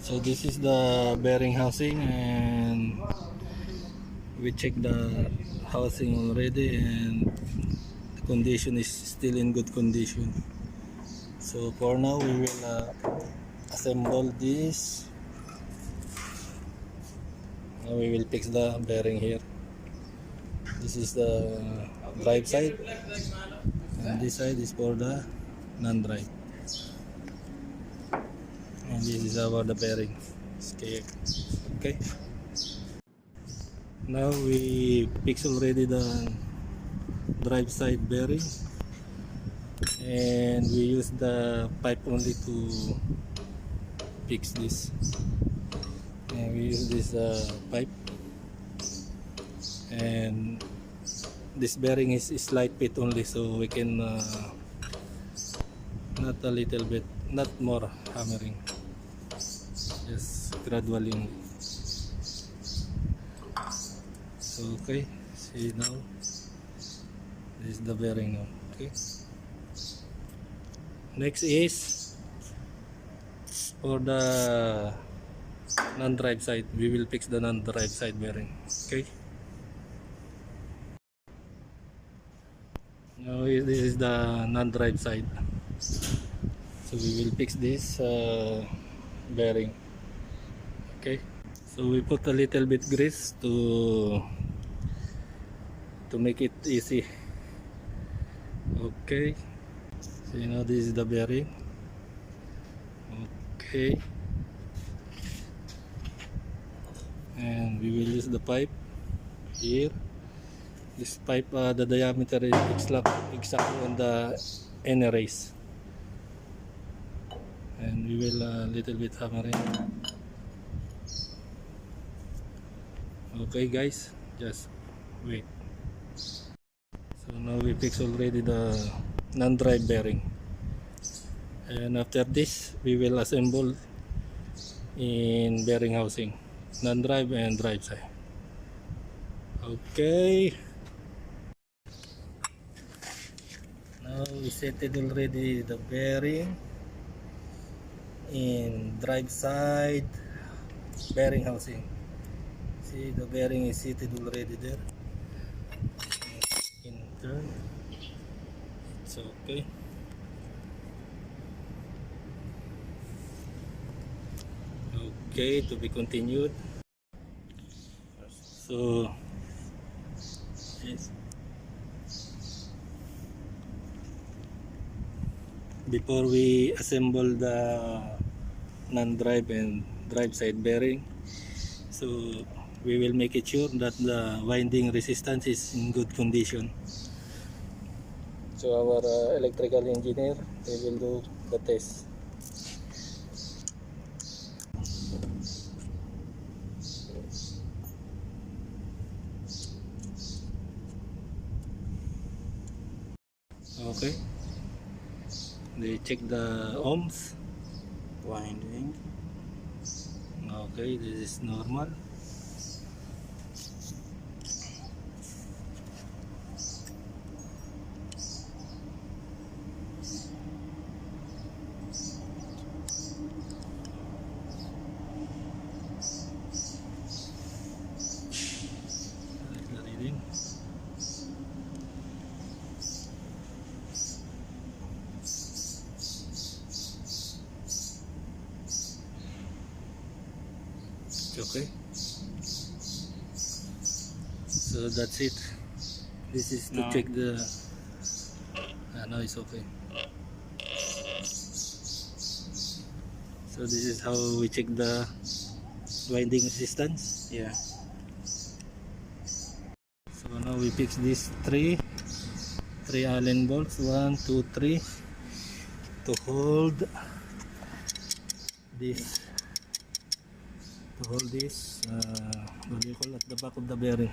So this is the bearing housing, and we checked the housing already, and the condition is still in good condition. So for now we will assemble this. Now we will fix the bearing here. This is the drive side, and this side is for the non-drive, and this is our the bearing. Okay. Now we fix already the drive side bearing, and we use the pipe only to fix this. And we use this pipe, and this bearing is slight fit only, so we can not a little bit, not more hammering, just gradually only. So okay, see now, this is the bearing now. Okay, next is for the non-drive side. We will fix the non-drive side bearing. Okay, now this is the non-drive side, so we will fix this bearing. Okay, so we put a little bit grease to make it easy. Okay, so now this is the bearing. Okay, and we will use the pipe here. This pipe, the diameter is exactly on the end race, and we will little bit hammer it. Okay guys, just wait. So now we fix already the non-drive bearing, and after this we will assemble in bearing housing, non-drive and drive side. Okay, now we set it already the bearing in drive side bearing housing. See, the bearing is seated already there. In turn, it's okay. Okay, to be continued. So yes, before we assemble the non-drive and drive side bearing, so we will make it sure that the winding resistance is in good condition. So our electrical engineer, they will do the test. Okay, they check the ohms. Winding. Okay, this is normal. The reading. Okay, so that's it. This is to check the no, it's okay. So this is how we check the winding resistance. Yeah. So now we fix these three Allen bolts, 1 2 3, to hold this, what do you call, at the back of the bearing.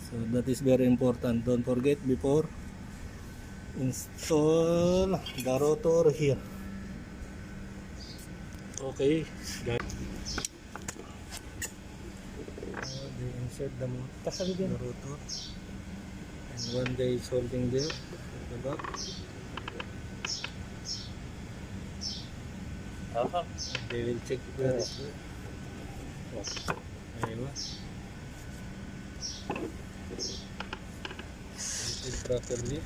So that is very important. Don't forget before install the rotor here. Okay guys, they insert the rotor, and one day is holding there at the back. They will check the display. Aywa. Rated properly.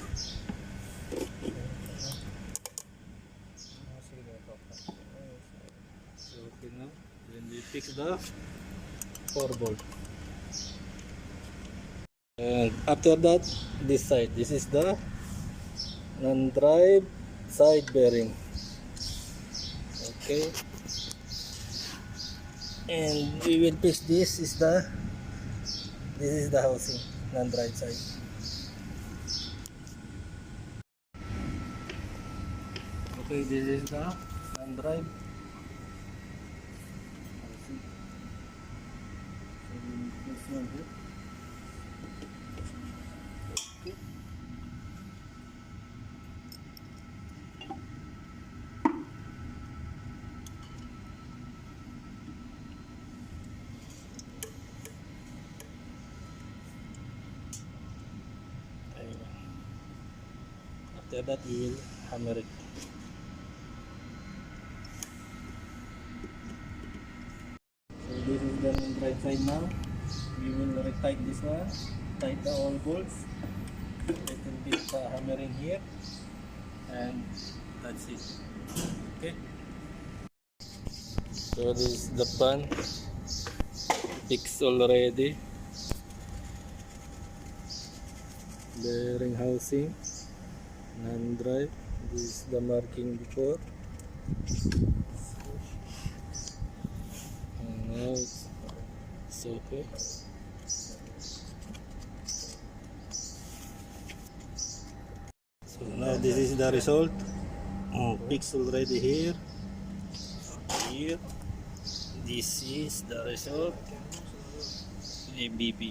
So, okay now. Then we fix the 4 bolt. And after that, this side. This is the non-drive side bearing. Okay. And we will fix this is the housing, non-drive side. Okay, this is the non-drive housing. So we will place one here. Okay. Ayun. After that, we will hammer it. So this is the right side now. We will retighten this one, tighten all bolts. Little bit hammering here, and that's it. Okay. So this is the pan fixed already. Bearing housing, non-drive. This is the marking before. And now it's okay. So now this is the result. Fixed already here. Here. This is the result. ABB.